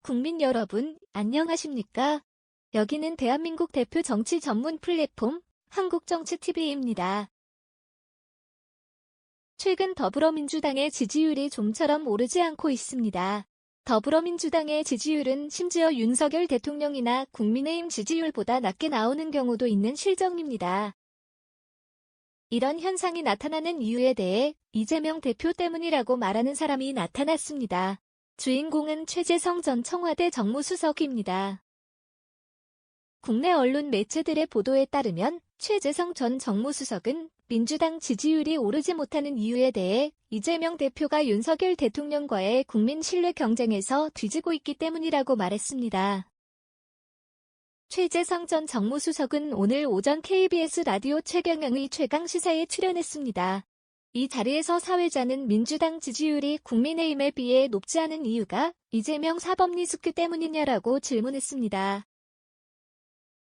국민 여러분, 안녕하십니까? 여기는 대한민국 대표 정치 전문 플랫폼 한국정치TV입니다. 최근 더불어민주당의 지지율이 좀처럼 오르지 않고 있습니다. 더불어민주당의 지지율은 심지어 윤석열 대통령이나 국민의힘 지지율보다 낮게 나오는 경우도 있는 실정입니다. 이런 현상이 나타나는 이유에 대해 이재명 대표 때문이라고 말하는 사람이 나타났습니다. 주인공은 최재성 전 청와대 정무수석입니다. 국내 언론 매체들의 보도에 따르면 최재성 전 정무수석은 민주당 지지율이 오르지 못하는 이유에 대해 이재명 대표가 윤석열 대통령과의 국민 신뢰 경쟁에서 뒤지고 있기 때문이라고 말했습니다. 최재성 전 정무수석은 오늘 오전 KBS 라디오 최경영의 최강시사에 출연했습니다. 이 자리에서 사회자는 민주당 지지율이 국민의힘에 비해 높지 않은 이유가 이재명 사법 리스크 때문이냐라고 질문했습니다.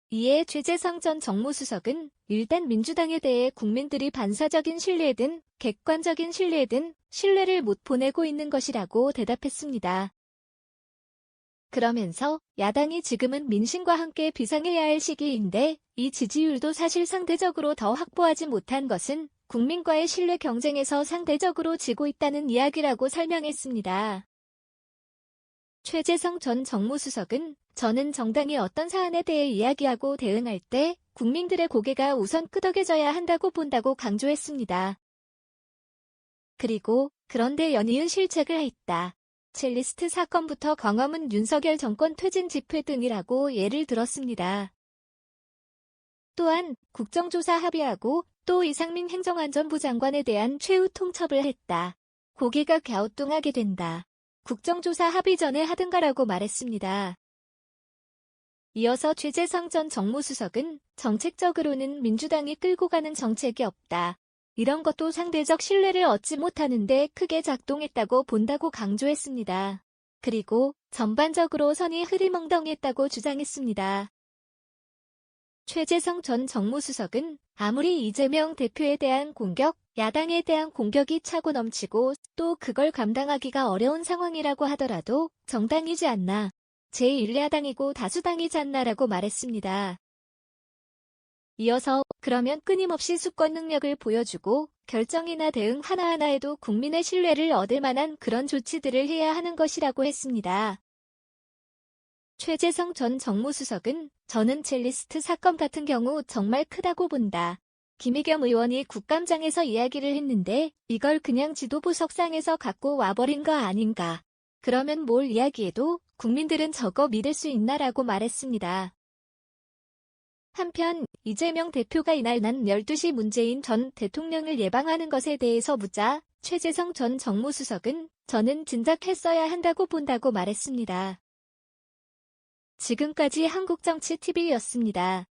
이에 최재성 전 정무수석은 일단 민주당에 대해 국민들이 반사적인 신뢰든 객관적인 신뢰든 신뢰를 못 보내고 있는 것이라고 대답했습니다. 그러면서 야당이 지금은 민심과 함께 비상해야 할 시기인데 이 지지율도 사실 상대적으로 더 확보하지 못한 것은 국민과의 신뢰 경쟁에서 상대적으로 지고 있다는 이야기라고 설명했습니다. 최재성 전 정무수석은 저는 정당이 어떤 사안에 대해 이야기하고 대응할 때 국민들의 고개가 우선 끄덕여져야 한다고 본다고 강조했습니다. 그리고 그런데 연이은 실책을 했다. 첼리스트 사건부터 광화문 윤석열 정권 퇴진 집회 등이라고 예를 들었습니다. 또한 국정조사 합의하고 또 이상민 행정안전부 장관에 대한 최후 통첩을 했다. 고개가 갸우뚱하게 된다. 국정조사 합의 전에 하든가라고 말했습니다. 이어서 최재성 전 정무수석은 정책적으로는 민주당이 끌고 가는 정책이 없다. 이런 것도 상대적 신뢰를 얻지 못하는데 크게 작동했다고 본다고 강조했습니다. 그리고 전반적으로 선이 흐리멍덩했다고 주장했습니다. 최재성 전 정무수석은 아무리 이재명 대표에 대한 공격, 야당에 대한 공격이 차고 넘치고 또 그걸 감당하기가 어려운 상황이라고 하더라도 정당이지 않나, 제1야당이고 다수당이지 않나라고 말했습니다. 이어서 그러면 끊임없이 수권 능력을 보여주고 결정이나 대응 하나하나에도 국민의 신뢰를 얻을 만한 그런 조치들을 해야 하는 것이라고 했습니다. 최재성 전 정무수석은 저는 첼리스트 사건 같은 경우 정말 크다고 본다. 김의겸 의원이 국감장에서 이야기를 했는데 이걸 그냥 지도부 석상에서 갖고 와버린 거 아닌가. 그러면 뭘 이야기해도 국민들은 저거 믿을 수 있나라고 말했습니다. 한편 이재명 대표가 이날 난 12시 문재인 전 대통령을 예방하는 것에 대해서 묻자 최재성 전 정무수석은 저는 진작 했어야 한다고 본다고 말했습니다. 지금까지 한국정치TV였습니다.